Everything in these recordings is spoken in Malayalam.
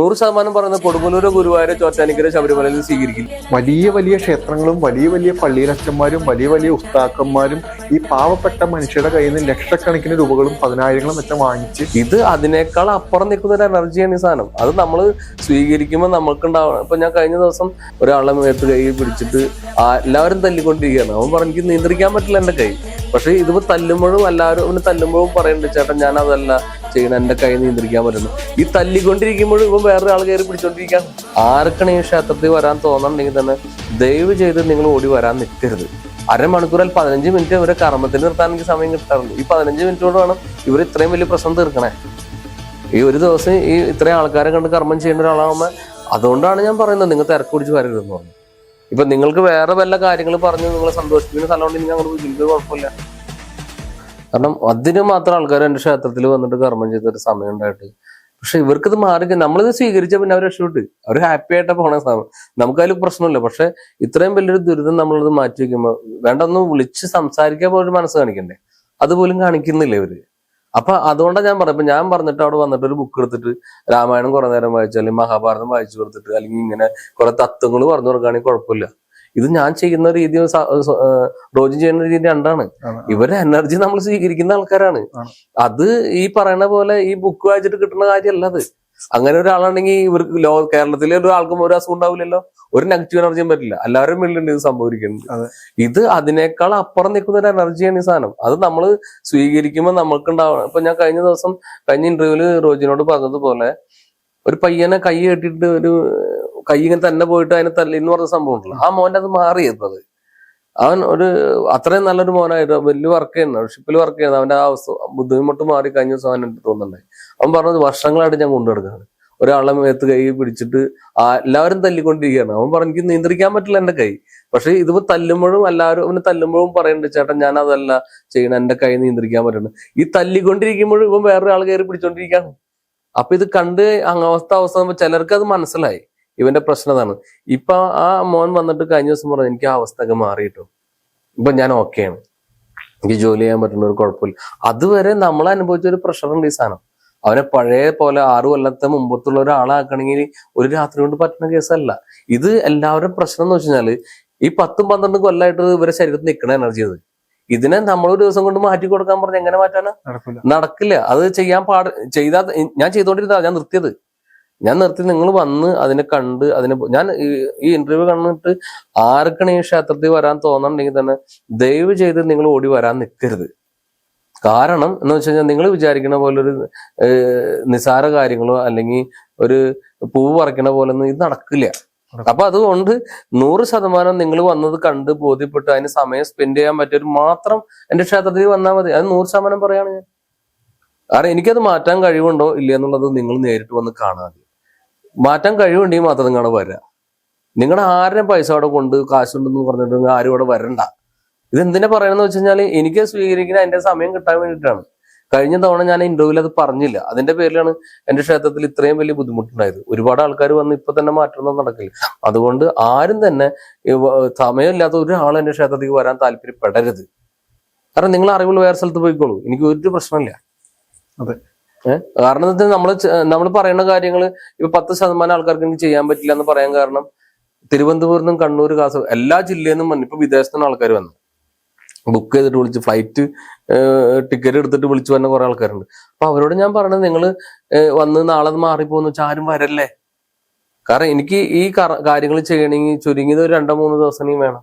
100% പറയുന്ന കൊടുങ്ങല്ലൂരോ ഗുരുവായൂരോ ചോറ്റാനിക്കരോ ശബരിമലയിൽ സ്വീകരിക്കില്ല. വലിയ വലിയ ക്ഷേത്രങ്ങളും വലിയ വലിയ പള്ളിയിലച്ചന്മാരും വലിയ വലിയ ഉസ്താക്കന്മാരും ഈ പാവപ്പെട്ട മനുഷ്യരുടെ കയ്യിൽ നിന്ന് ലക്ഷക്കണക്കിന് രൂപകളും പതിനായിരങ്ങളും വെച്ച് വാങ്ങിച്ച് ഇത് അതിനേക്കാൾ അപ്പുറം നിൽക്കുന്ന ഒരു എനർജിയാണ് ഈ സാധനം. അത് നമ്മൾ സ്വീകരിക്കുമ്പോൾ നമ്മൾക്കുണ്ടാവണം. ഇപ്പൊ ഞാൻ കഴിഞ്ഞ ദിവസം ഒരാളെ മേത്ത് കൈ പിടിച്ചിട്ട് എല്ലാവരും തല്ലിക്കൊണ്ടിരിക്കുകയാണ്. അവൻ പറഞ്ഞു എനിക്ക് നിയന്ത്രിക്കാൻ പറ്റില്ല എന്റെ കൈ. പക്ഷെ ഇതിപ്പോ തല്ലുമ്പോഴും എല്ലാവരും അവന് തല്ലുമ്പോഴും പറയുന്നുണ്ട് ചേട്ടൻ ഞാൻ അതല്ല ചെയ്യണം, എന്റെ കൈ നിയന്ത്രിക്കാൻ പറ്റുന്നു. ഈ തല്ലിക്കൊണ്ടിരിക്കുമ്പോഴും ഇവൻ വേറൊരാൾ കയറി പിടിച്ചോണ്ടിരിക്കാൻ. ആർക്കാണ് ഈ ക്ഷേത്രത്തിൽ വരാൻ തോന്നുന്നുണ്ടെങ്കിൽ തന്നെ ദയവ് ചെയ്ത് നിങ്ങൾ ഓടി വരാൻ നിൽക്കരുത്. അരമണിക്കൂറിൽ 15 മിനിറ്റ് ഇവരെ കർമ്മത്തിന് നിർത്താൻ എനിക്ക് സമയം കിട്ടാറുണ്ട്. ഈ 15 മിനിറ്റ് കൊണ്ട് വേണം ഇവർ ഇത്രയും വലിയ പ്രശ്നം തീർക്കണേ. ഈ ഒരു ദിവസം ഈ ഇത്രയും ആൾക്കാരെ കണ്ട് കർമ്മം ചെയ്യേണ്ട ഒരാളാകുമ്പോൾ അതുകൊണ്ടാണ് ഞാൻ പറയുന്നത് നിങ്ങൾ തിരക്ക് പിടിച്ച് വരരുതെന്ന് പറഞ്ഞു. ഇപ്പൊ നിങ്ങൾക്ക് വേറെ വല്ല കാര്യങ്ങൾ പറഞ്ഞ് നിങ്ങളെ സന്തോഷിപ്പിക്കുന്ന സ്ഥലമുണ്ട് എനിക്ക് അങ്ങോട്ട് എനിക്ക് കുഴപ്പമില്ല. കാരണം അതിന് മാത്രം ആൾക്കാർ എൻ്റെ ക്ഷേത്രത്തിൽ വന്നിട്ട് കർമ്മം ചെയ്തൊരു സമയം ഉണ്ടായിട്ട്. പക്ഷെ ഇവർക്കിത് മാറി നമ്മളിത് സ്വീകരിച്ച പിന്നെ അവർ രക്ഷപ്പെട്ട് അവർ ഹാപ്പി ആയിട്ട് പോണ സമയം നമുക്കതിൽ പ്രശ്നമില്ല. പക്ഷെ ഇത്രയും വലിയൊരു ദുരിതം നമ്മളിത് മാറ്റി വെക്കുമ്പോൾ വേണ്ട ഒന്ന് വിളിച്ച് സംസാരിക്കാൻ പോലും മനസ്സ് കാണിക്കണ്ടേ? അതുപോലും കാണിക്കുന്നില്ല ഇവര്. അപ്പൊ അതുകൊണ്ടാണ് ഞാൻ പറഞ്ഞത്. ഞാൻ പറഞ്ഞിട്ട് അവിടെ വന്നിട്ട് ഒരു ബുക്ക് എടുത്തിട്ട് രാമായണം കുറെ നേരം വായിച്ചു, അല്ലെങ്കിൽ മഹാഭാരതം വായിച്ചു കൊടുത്തിട്ട്, അല്ലെങ്കിൽ ഇങ്ങനെ കുറെ തത്വങ്ങൾ പറഞ്ഞു കൊടുക്കുകയാണെങ്കിൽ കുഴപ്പമില്ല. ഇത് ഞാൻ ചെയ്യുന്ന രീതി റോജി ചെയ്യുന്ന രീതി രണ്ടാണ്. ഇവരെ എനർജി നമ്മൾ സ്വീകരിക്കുന്ന ആൾക്കാരാണ്. അത് ഈ പറയുന്ന പോലെ ഈ ബുക്ക് വായിച്ചിട്ട് കിട്ടുന്ന കാര്യമല്ല അത്. അങ്ങനെ ഒരാളാണെങ്കിൽ ഇവർക്ക് കേരളത്തിലെ ഒരാൾക്കും ഒരു അസുഖം ഉണ്ടാവില്ലല്ലോ, ഒരു നെഗറ്റീവ് എനർജിയും പറ്റില്ല. എല്ലാവരും വീട്ടിലുണ്ട് ഇത് സംഭവിക്കുന്നുണ്ട്. ഇത് അതിനേക്കാൾ അപ്പുറം നിൽക്കുന്ന ഒരു എനർജിയാണ് ഈ സാധനം. അത് നമ്മൾ സ്വീകരിക്കുമ്പോൾ നമ്മൾക്കുണ്ടാവണം. ഇപ്പൊ ഞാൻ കഴിഞ്ഞ ഇന്റർവ്യൂവില് റോജിനോട് പറഞ്ഞതുപോലെ ഒരു പയ്യനെ കൈ കെട്ടിയിട്ട് ഒരു കൈ ഇങ്ങനെ തന്നെ പോയിട്ട് അതിനെ തല്ലി എന്ന് പറഞ്ഞ സംഭവം ഉണ്ടല്ലോ. ആ മോന്റെ അത് മാറിയത്. അത് അവൻ ഒരു അത്രയും നല്ലൊരു മോനായിട്ട് വലിയ വർക്ക് ചെയ്യുന്ന ഷിപ്പിൽ വർക്ക് ചെയ്യുന്നത്. അവന്റെ ആ ബുദ്ധിമുട്ട് മാറി കഴിഞ്ഞ ദിവസം അവൻ എനിക്ക് തോന്നുന്നുണ്ടായി. അവൻ പറഞ്ഞത് വർഷങ്ങളായിട്ട് ഞാൻ കൊണ്ടുനടക്കുകയാണ്. ഒരാളെ മേത്ത് കൈ പിടിച്ചിട്ട് എല്ലാവരും തല്ലിക്കൊണ്ടിരിക്കുകയാണ്. അവൻ പറഞ്ഞു എനിക്ക് നിയന്ത്രിക്കാൻ പറ്റില്ല എന്റെ കൈ. പക്ഷെ ഇതിപ്പോ തല്ലുമ്പോഴും എല്ലാവരും അവന് തല്ലുമ്പോഴും പറയുന്നുണ്ട് ചേട്ടൻ ഞാൻ അതല്ല ചെയ്യണം, എന്റെ കൈ നിയന്ത്രിക്കാൻ പറ്റുന്നു. ഈ തല്ലിക്കൊണ്ടിരിക്കുമ്പോഴും ഇവൻ വേറൊരാൾ കയറി പിടിച്ചോണ്ടിരിക്കുകയാണ്. അപ്പൊ ഇത് കണ്ട് അവസ്ഥ ചിലർക്ക് അത് മനസ്സിലായി ഇവന്റെ പ്രശ്നം അതാണ്. ഇപ്പൊ ആ മോൻ വന്നിട്ട് കഴിഞ്ഞ ദിവസം പറഞ്ഞു എനിക്ക് ആ അവസ്ഥയൊക്കെ മാറിയിട്ടു, ഇപ്പൊ ഞാൻ ഓക്കെയാണ്, എനിക്ക് ജോലി ചെയ്യാൻ പറ്റുന്ന ഒരു കുഴപ്പമില്ല. അതുവരെ നമ്മൾ അനുഭവിച്ച ഒരു പ്രഷറുണ്ട് ഈ സാധനം. അവനെ പഴയ പോലെ 6 കൊല്ലത്തെ മുമ്പത്തുള്ള ഒരാളാക്കണമെങ്കിൽ ഒരു രാത്രി കൊണ്ട് പറ്റുന്ന കേസല്ല ഇത്. എല്ലാവരും പ്രശ്നം എന്ന് വെച്ച് കഴിഞ്ഞാല് ഈ 10-12 കൊല്ലമായിട്ട് ഇവരെ ശരീരത്തിൽ നിൽക്കണ എനർജി അത്. ഇതിനെ നമ്മളൊരു ദിവസം കൊണ്ട് മാറ്റി കൊടുക്കാൻ പറഞ്ഞ എങ്ങനെ മാറ്റാനാ? നടക്കില്ല. അത് ചെയ്താൽ ഞാൻ ചെയ്തോണ്ടിരുന്ന ഞാൻ നിർത്തി. നിങ്ങൾ വന്ന് അതിനെ കണ്ട് ഞാൻ ഈ ഇന്റർവ്യൂ കണ്ടിട്ട് ആർക്കാണ് ഈ ക്ഷേത്രത്തിൽ വരാൻ തോന്നുന്നുണ്ടെങ്കിൽ തന്നെ ദയവ് ചെയ്ത് നിങ്ങൾ ഓടി വരാൻ നിൽക്കരുത്. കാരണം എന്ന് വെച്ച് കഴിഞ്ഞാൽ നിങ്ങൾ വിചാരിക്കുന്ന പോലെ ഒരു നിസാര കാര്യങ്ങളോ അല്ലെങ്കിൽ ഒരു പൂവ് പറിക്കണ പോലെ ഒന്നും ഇത് നടക്കില്ല. അപ്പൊ അതുകൊണ്ട് 100% നിങ്ങൾ വന്നത് കണ്ട് ബോധ്യപ്പെട്ട് അതിന് സമയം സ്പെൻഡ് ചെയ്യാൻ പറ്റിയൊരു മാത്രം എന്റെ ക്ഷേത്രത്തിൽ വന്നാൽ മതി. അത് 100% പറയാണ് ഞാൻ. കാരണം എനിക്കത് മാറ്റാൻ കഴിവുണ്ടോ ഇല്ല എന്നുള്ളത് നിങ്ങൾ നേരിട്ട് വന്ന് കാണാതെ. മാറ്റാൻ കഴിവുണ്ടെങ്കിൽ മാത്രം നിങ്ങൾ വരാ. നിങ്ങളുടെ ആരുടെയും പൈസ അവിടെ കൊണ്ട് കാശുണ്ടെന്ന് പറഞ്ഞിട്ട് ആരും ഇവിടെ വരണ്ട. ഇതെന്തിനാ പറയണെന്ന് വെച്ച് കഴിഞ്ഞാൽ എനിക്ക് സ്വീകരിക്കുന്ന അതിന്റെ സമയം കിട്ടാൻ വേണ്ടിയിട്ടാണ്. കഴിഞ്ഞ തവണ ഞാൻ ഇന്റർവ്യൂവിൽ അത് പറഞ്ഞില്ല. അതിന്റെ പേരിലാണ് എന്റെ ക്ഷേത്രത്തിൽ ഇത്രയും വലിയ ബുദ്ധിമുട്ടുണ്ടായത്. ഒരുപാട് ആൾക്കാർ വന്ന് ഇപ്പൊ തന്നെ മാറ്റമൊന്നും നടക്കില്ല. അതുകൊണ്ട് ആരും തന്നെ സമയമില്ലാത്ത ഒരാളും എന്റെ ക്ഷേത്രത്തിലേക്ക് വരാൻ താല്പര്യപ്പെടരുത്. കാരണം നിങ്ങൾ അറിവുള്ള വേറെ സ്ഥലത്ത് പോയിക്കോളൂ, എനിക്ക് ഒരു പ്രശ്നമില്ല. അതെ. കാരണം നമ്മൾ പറയുന്ന കാര്യങ്ങൾ ഇപ്പൊ 10% ആൾക്കാർക്ക് എനിക്ക് ചെയ്യാൻ പറ്റില്ല എന്ന് പറയാൻ കാരണം തിരുവനന്തപുരത്ത് നിന്നും കണ്ണൂർ, കാസർഗോഡ് എല്ലാ ജില്ലയിൽ നിന്നും വന്നു. ഇപ്പൊ വിദേശത്തു നിന്ന് ആൾക്കാർ വന്നു ബുക്ക് ചെയ്തിട്ട് വിളിച്ച് ഫ്ലൈറ്റ് ടിക്കറ്റ് എടുത്തിട്ട് വിളിച്ചു വരുന്ന കുറെ ആൾക്കാരുണ്ട്. അപ്പൊ അവരോട് ഞാൻ പറഞ്ഞത് നിങ്ങൾ വന്ന് നാളെ മാറിപ്പോന്ന് വെച്ചാൽ ആരും വരല്ലേ. കാരണം എനിക്ക് ഈ കാര്യങ്ങൾ ചെയ്യണമെങ്കിൽ ചുരുങ്ങിയത് ഒരു 2-3 ദിവസം വേണം.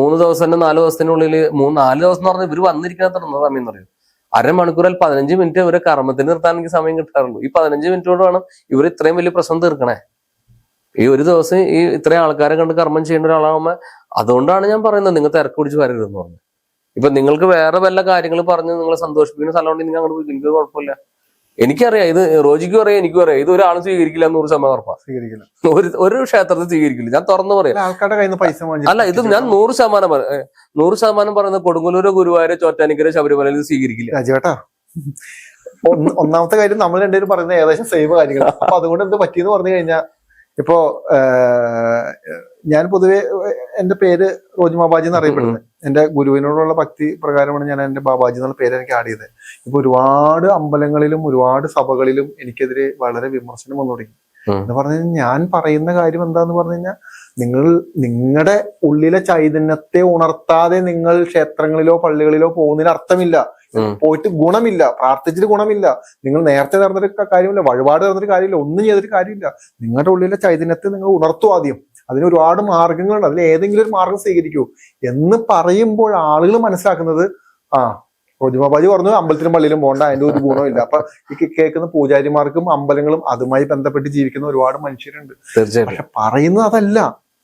3 ദിവസം 4 ദിവസത്തിനുള്ളിൽ 4 ദിവസം എന്ന് പറഞ്ഞാൽ ഇവര് വന്നിരിക്കാത്ത സമയം എന്ന് പറയും. അരമണിക്കൂറിൽ 15 മിനിറ്റ് ഇവരെ കർമ്മത്തിന് നിർത്താൻ എനിക്ക് സമയം കിട്ടാറുള്ളൂ. ഈ 15 മിനിറ്റ് കൊണ്ട് വേണം ഇവർ ഇത്രയും വലിയ പ്രശ്നം തീർക്കണേ. ഈ ഒരു ദിവസം ഈ ഇത്രയും ആൾക്കാരെ കണ്ട് കർമ്മം ചെയ്യേണ്ട ഒരാളാകുമ്പോൾ അതുകൊണ്ടാണ് ഞാൻ പറയുന്നത് നിങ്ങൾ തിരക്ക് പിടിച്ച് വരരുതെന്ന് പറഞ്ഞു. ഇപ്പൊ നിങ്ങൾക്ക് വേറെ വല്ല കാര്യങ്ങൾ പറഞ്ഞ് നിങ്ങളെ സന്തോഷിപ്പിക്കുന്ന സ്ഥലമുണ്ടെങ്കിൽ നിങ്ങൾ അങ്ങോട്ട് പോയി, എനിക്ക് കുഴപ്പമില്ല. എനിക്കറിയാം, ഇത് റോജിക്കും അറിയാം, എനിക്കും അറിയാം. ഇത് ഒരാളും സ്വീകരിക്കില്ല 100% ഉറപ്പാ. ഒരു ക്ഷേത്രത്തിൽ സ്വീകരിക്കില്ല. ഞാൻ തുറന്നു പറയാം. അല്ല, ഇത് ഞാൻ 100% പറയുന്നത് കൊടുങ്ങല്ലൂരോ ഗുരുവായൂരോ ചോറ്റാനിക്കരോ ശബരിമലയിൽ സ്വീകരിക്കില്ല. രാജേട്ടാ, ഒന്നാമത്തെ കാര്യം നമ്മൾ രണ്ടുപേരും പറയുന്നത് ഏകദേശം സെയിം കാര്യങ്ങൾ. അപ്പൊ അതുകൊണ്ട് എന്ത് പറ്റിയെന്ന് പറഞ്ഞു കഴിഞ്ഞാൽ ഇപ്പോ ഞാൻ പൊതുവെ എന്റെ പേര് റോജി ബാബാജി എന്ന് അറിയപ്പെടുന്നത്. എന്റെ ഗുരുവിനോടുള്ള ഭക്തി പ്രകാരമാണ് ഞാൻ എന്റെ ബാബാജി എന്നുള്ള പേര് എനിക്ക് ആഡ് ചെയ്തത്. ഇപ്പൊ ഒരുപാട് അമ്പലങ്ങളിലും ഒരുപാട് സഭകളിലും എനിക്കെതിരെ വളരെ വിമർശനം വന്നു തുടങ്ങി. എന്ന് പറഞ്ഞു കഴിഞ്ഞാൽ ഞാൻ പറയുന്ന കാര്യം എന്താന്ന് പറഞ്ഞു കഴിഞ്ഞാൽ, നിങ്ങളുടെ ഉള്ളിലെ ചൈതന്യത്തെ ഉണർത്താതെ നിങ്ങൾ ക്ഷേത്രങ്ങളിലോ പള്ളികളിലോ പോകുന്നതിന് അർത്ഥമില്ല. പോയിട്ട് ഗുണമില്ല, പ്രാർത്ഥിച്ചിട്ട് ഗുണമില്ല. നിങ്ങൾ നേരത്തെ നടന്നിട്ട് കാര്യമില്ല, വഴിപാട് നടന്നിട്ട് കാര്യമില്ല, ഒന്നും ചെയ്തിട്ട് കാര്യമില്ല. നിങ്ങളുടെ ഉള്ളിലെ ചൈതന്യത്തെ നിങ്ങൾ ഉണർത്തു ആദ്യം. അതിന് ഒരുപാട് മാർഗങ്ങളുണ്ട്, അതിൽ ഏതെങ്കിലും ഒരു മാർഗം സ്വീകരിക്കൂ എന്ന് പറയുമ്പോൾ ആളുകൾ മനസ്സിലാക്കുന്നത്, റോജി ബാബാജി പറഞ്ഞു അമ്പലത്തിലും പള്ളിയിലും പോകണ്ട, അതിന്റെ ഒരു ഗുണമില്ല. അപ്പൊ ഈ കേൾക്കുന്ന പൂജാരിമാർക്കും അമ്പലങ്ങളും അതുമായി ബന്ധപ്പെട്ട് ജീവിക്കുന്ന ഒരുപാട് മനുഷ്യരുണ്ട്. പക്ഷെ പറയുന്നത് അതല്ല.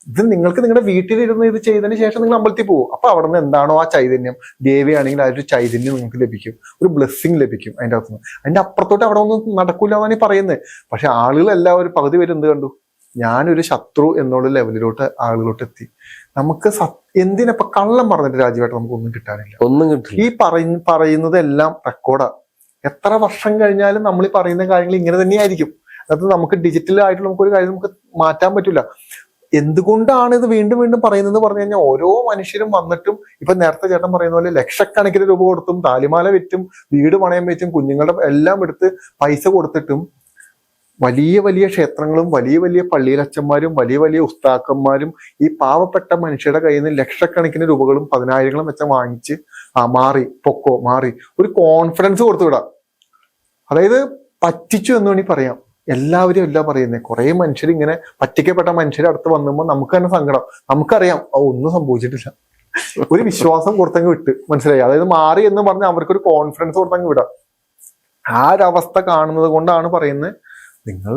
ഇത് നിങ്ങൾക്ക് നിങ്ങളുടെ വീട്ടിലിരുന്ന് ഇത് ചെയ്തതിന് ശേഷം നിങ്ങൾ അമ്പലത്തിൽ പോകും. അപ്പൊ അവിടെ നിന്ന് എന്താണോ ആ ചൈതന്യം, ദേവിയാണെങ്കിൽ ആ ഒരു ചൈതന്യം നിങ്ങൾക്ക് ലഭിക്കും, ഒരു ബ്ലെസ്സിങ് ലഭിക്കും അതിന്റെ അകത്തുനിന്ന്. അതിന്റെ അപ്പുറത്തോട്ട് അവിടെ ഒന്നും നടക്കൂല എന്നാണ് ഈ പറയുന്നത്. പക്ഷെ ആളുകളെല്ലാവരും പകുതി പേര് എന്ത് കണ്ടു, ഞാനൊരു ശത്രു എന്നുള്ള ലെവലിലോട്ട് ആളുകളോട്ട് എത്തി. നമുക്ക് എന്തിനപ്പൊ കള്ളം പറഞ്ഞിട്ട് രാജുവേട്ടൻ നമുക്കൊന്നും കിട്ടാനില്ല, ഒന്നും കിട്ടില്ല. ഈ പറയുന്നതെല്ലാം റെക്കോർഡാ. എത്ര വർഷം കഴിഞ്ഞാലും നമ്മൾ ഈ പറയുന്ന കാര്യങ്ങൾ ഇങ്ങനെ തന്നെയായിരിക്കും. അത് നമുക്ക് ഡിജിറ്റൽ ആയിട്ട് നമുക്കൊരു കാര്യം നമുക്ക് മാറ്റാൻ പറ്റില്ല. എന്തുകൊണ്ടാണ് ഇത് വീണ്ടും വീണ്ടും പറയുന്നത് പറഞ്ഞു കഴിഞ്ഞാൽ, ഓരോ മനുഷ്യരും വന്നിട്ടും ഇപ്പൊ നേരത്തെ ചേട്ടൻ പറയുന്ന പോലെ ലക്ഷക്കണക്കിന് രൂപ കൊടുത്തും താലിമാല വിറ്റും വീട് പണയം വെച്ചും കുഞ്ഞുങ്ങളുടെ എല്ലാം എടുത്ത് പൈസ കൊടുത്തിട്ടും വലിയ വലിയ ക്ഷേത്രങ്ങളും വലിയ വലിയ പള്ളിയിലച്ചന്മാരും വലിയ വലിയ ഉസ്താക്കന്മാരും ഈ പാവപ്പെട്ട മനുഷ്യരുടെ കയ്യിൽ നിന്ന് ലക്ഷക്കണക്കിന് രൂപകളും 10,000ങ്ങളും വെച്ച വാങ്ങിച്ച് മാറി പൊക്കോ മാറി ഒരു കോൺഫിഡൻസ് കൊടുത്തു വിടാം. അതായത് പറ്റിച്ചു എന്ന് വേണമെങ്കിൽ പറയാം. എല്ലാവരും എല്ലാം പറയുന്നത്. കുറെ മനുഷ്യർ ഇങ്ങനെ പറ്റിക്കപ്പെട്ട മനുഷ്യർ അടുത്ത് വന്നുമ്പോൾ നമുക്ക് തന്നെ സങ്കടം. നമുക്കറിയാം ഒന്നും സംഭവിച്ചിട്ടില്ല, ഒരു വിശ്വാസം കൊടുത്തങ്ങ് വിട്ട്, മനസ്സിലായി? അതായത് മാറി എന്ന് പറഞ്ഞാൽ അവർക്കൊരു കോൺഫിഡൻസ് കൊടുത്തങ്ങ് വിടാം. ആ ഒരവസ്ഥ കാണുന്നത് കൊണ്ടാണ് പറയുന്നത്, നിങ്ങൾ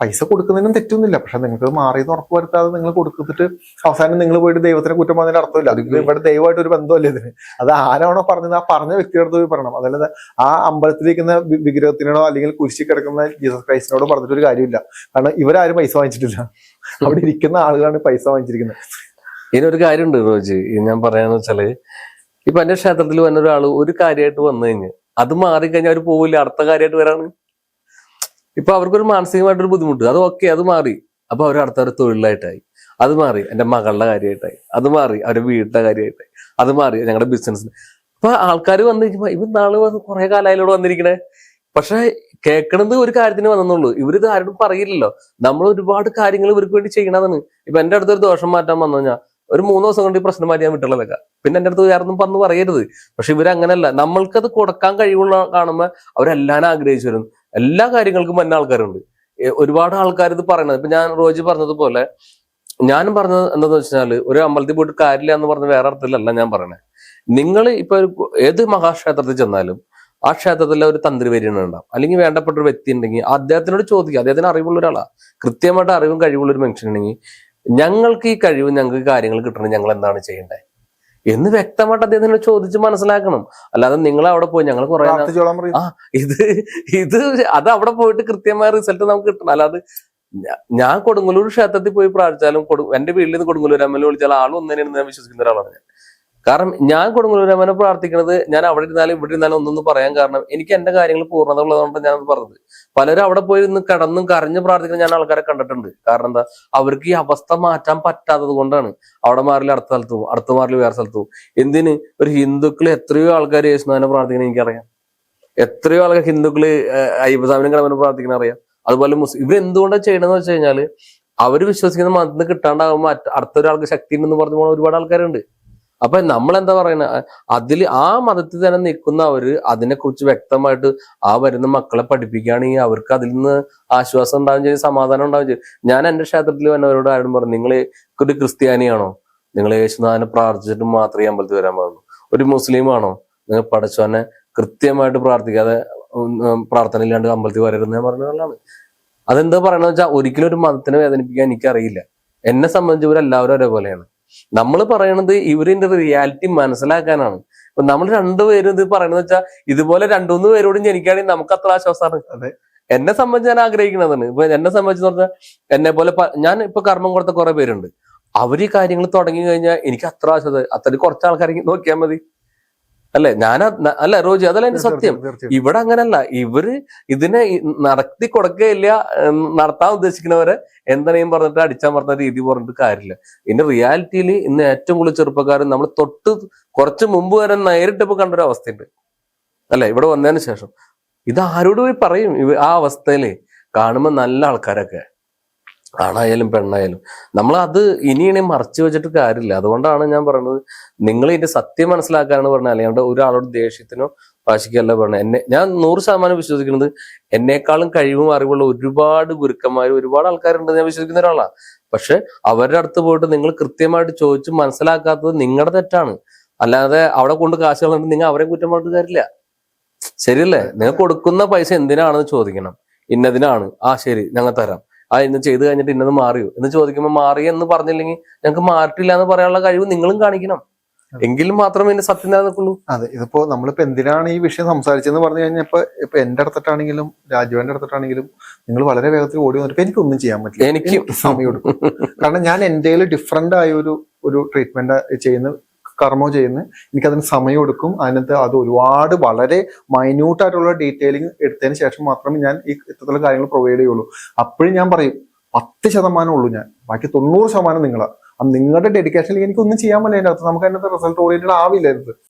പൈസ കൊടുക്കുന്നതിനും തെറ്റൊന്നുമില്ല, പക്ഷെ നിങ്ങൾക്ക് മാറിയെന്ന് ഉറപ്പ് വരുത്താതെ നിങ്ങൾ കൊടുത്തിട്ട് അവസാനം നിങ്ങൾ പോയിട്ട് ദൈവത്തിനെ കുറ്റം പറഞ്ഞതിന് അർത്ഥമില്ല. ഇവിടെ ദൈവമായിട്ട് ഒരു ബന്ധമല്ലേ ഇതിന്. അത് ആരാണോ പറഞ്ഞത് ആ പറഞ്ഞ വ്യക്തിയുടെ പോയി പറയണം. അതല്ലാതെ ആ അമ്പലത്തിലിരിക്കുന്ന വിഗ്രഹത്തിനോടോ അല്ലെങ്കിൽ കുരിശി കിടക്കുന്ന ജീസസ് ക്രൈസ്റ്റിനോടോ പറഞ്ഞിട്ട് ഒരു കാര്യമില്ല. കാരണം ഇവരാരും പൈസ വാങ്ങിച്ചിട്ടില്ല, അവിടെ ഇരിക്കുന്ന ആളുകളാണ് പൈസ വാങ്ങിച്ചിരിക്കുന്നത്. ഇതിനൊരു കാര്യമുണ്ട് റോജി, ഞാൻ പറയാന്ന് വെച്ചാല്, ഇപ്പൊ എന്റെ ക്ഷേത്രത്തിൽ വന്ന ഒരാള് ഒരു കാര്യമായിട്ട് വന്നു കഴിഞ്ഞ് അത് മാറിക്കഴിഞ്ഞാൽ അവർ പോവില്ല, അടുത്ത കാര്യമായിട്ട് വരാണ്. ഇപ്പൊ അവർക്കൊരു മാനസികമായിട്ടൊരു ബുദ്ധിമുട്ട്, അത് ഓക്കെ, അത് മാറി. അപ്പൊ അവർ അടുത്തവരെ തൊഴിലായിട്ടായി, അത് മാറി. എന്റെ മകളുടെ കാര്യമായിട്ടായി, അത് മാറി. അവരുടെ വീട്ടിലെ കാര്യമായിട്ടായി, അത് മാറി. ഞങ്ങളുടെ ബിസിനസ്സിന്. അപ്പൊ ആൾക്കാർ വന്നിരിക്കുമ്പോ ഇവ നാള് കുറെ കാലമായിലൂടെ വന്നിരിക്കണേ, പക്ഷെ കേൾക്കണത് ഒരു കാര്യത്തിന് വന്നെന്നുള്ളൂ. ഇവരിത് ആരോടും പറയില്ലല്ലോ. നമ്മൾ ഒരുപാട് കാര്യങ്ങൾ ഇവർക്ക് വേണ്ടി ചെയ്യണതാണ്. ഇപ്പൊ എന്റെ അടുത്തൊരു ദോഷം മാറ്റാൻ വന്നു കഴിഞ്ഞാൽ ഒരു 3 ദിവസം കൊണ്ട് ഈ പ്രശ്നം മാറ്റാൻ വിട്ടുള്ളതൊക്കെ, പിന്നെ എന്റെ അടുത്ത് വേറൊന്നും പറഞ്ഞു പറയരുത്. പക്ഷെ ഇവരങ്ങനല്ല. നമ്മൾക്കത് കൊടുക്കാൻ കഴിവുള്ള കാണുമ്പോൾ അവരെല്ലാം ആഗ്രഹിച്ചു വരും. എല്ലാ കാര്യങ്ങൾക്കും മന്ന ആൾക്കാരുണ്ട്. ഒരുപാട് ആൾക്കാർ ഇത് പറയണത്. ഇപ്പൊ ഞാൻ റോജി പറഞ്ഞതുപോലെ ഞാനും പറഞ്ഞത് എന്താന്ന് വെച്ചാൽ, ഒരു അമ്പലത്തിൽ പോയിട്ട് കാര്യമില്ല എന്ന് പറഞ്ഞ വേറെ അർത്ഥത്തിലല്ല ഞാൻ പറയണേ. നിങ്ങൾ ഇപ്പൊ ഏത് മഹാക്ഷേത്രത്തിൽ ചെന്നാലും ആ ക്ഷേത്രത്തിലെ ഒരു തന്ത്രി വര്യനുണ്ടാവും, അല്ലെങ്കിൽ വേണ്ടപ്പെട്ട ഒരു വ്യക്തി ഉണ്ടെങ്കിൽ അദ്ദേഹത്തിനോട് ചോദിക്കുക. അദ്ദേഹത്തിന് അറിവുള്ള ഒരാളാ, കൃത്യമായിട്ട് അറിവും കഴിവുള്ള ഒരു മനുഷ്യനുണ്ടെങ്കിൽ, ഞങ്ങൾക്ക് ഈ കഴിവ്, ഞങ്ങൾക്ക് കാര്യങ്ങൾ കിട്ടണം, ഞങ്ങൾ എന്താണ് ചെയ്യേണ്ടത് എന്ന് വ്യക്തമായിട്ട് അദ്ദേഹത്തിനോട് ചോദിച്ച് മനസ്സിലാക്കണം. അല്ലാതെ നിങ്ങൾ അവിടെ പോയി ഞങ്ങൾ കുറെ അത് അവിടെ പോയിട്ട് കൃത്യമായ റിസൾട്ട് നമുക്ക് കിട്ടണം. അല്ലാതെ ഞാൻ കൊടുങ്ങല്ലൂർ ക്ഷേത്രത്തിൽ പോയി പ്രാർത്ഥിച്ചാലും എന്റെ വീട്ടിൽ നിന്ന് കൊടുങ്ങല്ലൂർ അമ്മനെ വിളിച്ചാൽ ആളും ഒന്നിനെയാണ് ഞാൻ വിശ്വസിക്കുന്ന ഒരാളാണ് ഞാൻ. കാരണം ഞാൻ കൊടുങ്ങല്ലൂർ അമ്മനെ പ്രാർത്ഥിക്കുന്നത്, ഞാൻ അവിടെ ഇരുന്നാലും ഇവിടെ ഇരുന്നാലും ഒന്നൊന്ന് പറയാൻ കാരണം എനിക്ക് എന്റെ കാര്യങ്ങൾ പൂർണ്ണത ഉള്ളതുകൊണ്ടാണ് ഞാൻ പറഞ്ഞത്. പലരും അവിടെ പോയി നിന്ന് കടന്നും കരഞ്ഞ് പ്രാർത്ഥിക്കുന്ന ഞാൻ ആൾക്കാരെ കണ്ടിട്ടുണ്ട്. കാരണം എന്താ, അവർക്ക് ഈ അവസ്ഥ മാറ്റാൻ പറ്റാത്തത് കൊണ്ടാണ്. അവിടെ മാറില്ല അടുത്ത സ്ഥലത്ത് പോകും, അടുത്ത മാറില്ല വേറെ സ്ഥലത്ത് പോകും. എന്തിന്? ഒരു ഹിന്ദുക്കള് എത്രയോ ആൾക്കാർ യേശുനാഥനെ പ്രാർത്ഥിക്കണം എനിക്കറിയാം. എത്രയോ ആൾക്കാർ ഹിന്ദുക്കള് അയ്യപ്പസ്വാമിനെ കിടന്ന് പ്രാർത്ഥിക്കണം അറിയാം. അതുപോലെ മുസ്ലിം ഇവരെന്തുകൊണ്ടാണ് ചെയ്യണമെന്ന് വെച്ച് കഴിഞ്ഞാല്, അവര് വിശ്വസിക്കുന്ന മതത്തിന് കിട്ടാണ്ടാകുമ്പോൾ അടുത്തൊരാൾക്ക് ശക്തി ഉണ്ടെന്ന് പറഞ്ഞു പോകുന്ന ഒരുപാട് ആൾക്കാരുണ്ട്. അപ്പൊ നമ്മളെന്താ പറയുന്നത്, അതിൽ ആ മതത്തിൽ തന്നെ നിൽക്കുന്നവര് അതിനെക്കുറിച്ച് വ്യക്തമായിട്ട് ആ വരുന്ന മക്കളെ പഠിപ്പിക്കുകയാണെങ്കിൽ അവർക്ക് അതിൽ നിന്ന് ആശ്വാസം ഉണ്ടാവുകയും ചെയ്യും, സമാധാനം ഉണ്ടാവുകയും ചെയ്യും. ഞാൻ എന്റെ ക്ഷേത്രത്തിൽ വന്നവരോട് ആരും പറഞ്ഞു, നിങ്ങൾ ഒരു ക്രിസ്ത്യാനിയാണോ, നിങ്ങൾ യേശുനാഥനെ പ്രാർത്ഥിച്ചിട്ട് മാത്രമേ അമ്പലത്തിൽ വരാൻ പാടുള്ളൂ. ഒരു മുസ്ലിം ആണോ, നിങ്ങൾ പടച്ചോനെ കൃത്യമായിട്ട് പ്രാർത്ഥിക്കാതെ പ്രാർത്ഥന ഇല്ലാണ്ട് അമ്പലത്തിൽ വരരുതെന്ന് ഞാൻ പറഞ്ഞതാണ്. അതെന്താ പറയണെന്ന് വെച്ചാൽ, ഒരിക്കലും ഒരു മതത്തിനെ വേദനിപ്പിക്കാൻ എനിക്കറിയില്ല. എന്നെ സംബന്ധിച്ച് ഇവരെല്ലാവരും ഒരേപോലെയാണ്. നമ്മൾ പറയണത് ഇവരിന്റെ റിയാലിറ്റി മനസ്സിലാക്കാനാണ്. ഇപ്പൊ നമ്മൾ രണ്ടുപേരും ഇത് പറയണെന്ന് വെച്ചാൽ, ഇതുപോലെ 2-3 പേരോടും ജനിക്കുകയാണെങ്കിൽ നമുക്ക് അത്ര ആശ്വാസമാണ്. അതെ, എന്നെ സംബന്ധിച്ച് ഞാൻ ആഗ്രഹിക്കുന്നതാണ്. ഇപ്പൊ എന്നെ സംബന്ധിച്ച് പറഞ്ഞാൽ, എന്നെ പോലെ ഞാൻ ഇപ്പൊ കർമ്മം കൊടുത്ത കുറെ പേരുണ്ട്. അവർ ഈ കാര്യങ്ങൾ തുടങ്ങി കഴിഞ്ഞാൽ എനിക്ക് അത്ര ആശ്വാസം. അത്ര കുറച്ച് ആൾക്കാരെ നോക്കിയാൽ മതി. അല്ലെ? അല്ല റോജി, അതല്ല എന്റെ സത്യം. തീർച്ചയായിട്ടും ഇവിടെ അങ്ങനല്ല. ഇവര് ഇതിനെ നടത്തി കൊടുക്കുകയില്ല. നടത്താൻ ഉദ്ദേശിക്കുന്നവരെ എന്തിനേയും പറഞ്ഞിട്ട് അടിച്ചാൻ പറഞ്ഞ രീതി പറഞ്ഞിട്ട് കാര്യമില്ല. ഇതിന്റെ റിയാലിറ്റിയിൽ ഇന്ന് ഏറ്റവും കൂടുതൽ ചെറുപ്പക്കാരൻ നമ്മൾ തൊട്ട് കുറച്ച് മുമ്പ് വരെ നേരിട്ട് ഇപ്പൊ കണ്ടൊരു അവസ്ഥയുണ്ട് അല്ലെ? ഇവിടെ വന്നതിന് ശേഷം ഇത് ആരോട് പോയി പറയും? ആ അവസ്ഥയില് കാണുമ്പോ നല്ല ആൾക്കാരൊക്കെ, ആണായാലും പെണ്ണായാലും, നമ്മൾ അത് ഇനി മറച്ചു വെച്ചിട്ട് കാര്യമില്ല. അതുകൊണ്ടാണ് ഞാൻ പറയുന്നത്, നിങ്ങൾ ഇതിന്റെ സത്യം മനസ്സിലാക്കാനാണ് പറഞ്ഞത്. അല്ലാണ്ട് ഒരാളോട് ദേഷ്യത്തിനോ വാശിക്കല്ല പറഞ്ഞത്. ഞാൻ 100% വിശ്വസിക്കുന്നത്, എന്നെക്കാളും കഴിവും അറിവുള്ള ഒരുപാട് ഗുരുക്കന്മാരും ഒരുപാട് ആൾക്കാരുണ്ട് ഞാൻ വിശ്വസിക്കുന്ന ഒരാളാണ്. പക്ഷെ അവരുടെ അടുത്ത് പോയിട്ട് നിങ്ങൾ കൃത്യമായിട്ട് ചോദിച്ച് മനസ്സിലാക്കാത്തത് നിങ്ങളുടെ തെറ്റാണ്. അല്ലാതെ അവിടെ കൊണ്ട് കാശ് കളഞ്ഞിട്ട് നിങ്ങൾ അവരെ കുറ്റം പറഞ്ഞിട്ട് കാര്യമില്ല. ശരിയല്ലേ? നിങ്ങൾ കൊടുക്കുന്ന പൈസ എന്തിനാണെന്ന് ചോദിക്കണം. ഇന്നതിനാണ്, ആ ശരി ഞങ്ങൾ തരാം. ഇന്ന് ചെയ്ത് കഴിഞ്ഞിട്ട് ഇന്നത് മാറിയോ എന്ന് ചോദിക്കുമ്പോൾ മാറി എന്ന് പറഞ്ഞില്ലെങ്കിൽ ഞങ്ങൾക്ക് മാറിയിട്ടില്ല എന്ന് പറയാനുള്ള കഴിവ് നിങ്ങളും കാണിക്കണം. എങ്കിലും മാത്രമേ ഇതിന്റെ സത്യം നിലനിൽക്കുള്ളൂ. അതെ, ഇതിപ്പോ നമ്മളിപ്പോ എന്തിനാണ് ഈ വിഷയം സംസാരിച്ചെന്ന് പറഞ്ഞു കഴിഞ്ഞാൽ ഇപ്പൊ എന്റെ അടുത്തിട്ടാണെങ്കിലും രാജുവിന്റെ അടുത്തിട്ടാണെങ്കിലും നിങ്ങൾ വളരെ വേഗത്തിൽ ഓടി വന്നിട്ട് എനിക്കൊന്നും ചെയ്യാൻ പറ്റില്ല, എനിക്ക് സമയം എടുക്കും. കാരണം ഞാൻ എന്റെ ഡിഫറെന്റ് ആയ ഒരു ട്രീറ്റ്മെന്റ് ചെയ്യുന്ന കർമ്മം ചെയ്യുന്നു. എനിക്കതിന് സമയം എടുക്കും. അതിനകത്ത് അത് ഒരുപാട് വളരെ മൈന്യൂട്ട് ആയിട്ടുള്ള ഡീറ്റെയിലിംഗ് എടുത്തതിന് ശേഷം മാത്രമേ ഞാൻ ഈ ഇത്തരത്തിലുള്ള കാര്യങ്ങൾ പ്രൊവൈഡ് ചെയ്യുള്ളൂ. അപ്പോഴും ഞാൻ പറയും 10% ഉള്ളൂ ഞാൻ, ബാക്കി 90% നിങ്ങളാ. നിങ്ങളുടെ ഡെഡിക്കേഷനിൽ എനിക്കൊന്നും ചെയ്യാൻ പറ്റില്ല. അതിനകത്ത് നമുക്ക് അതിനകത്ത് റിസൾട്ട് ഓറിയന്റഡ് ആവില്ലായിരുന്നു.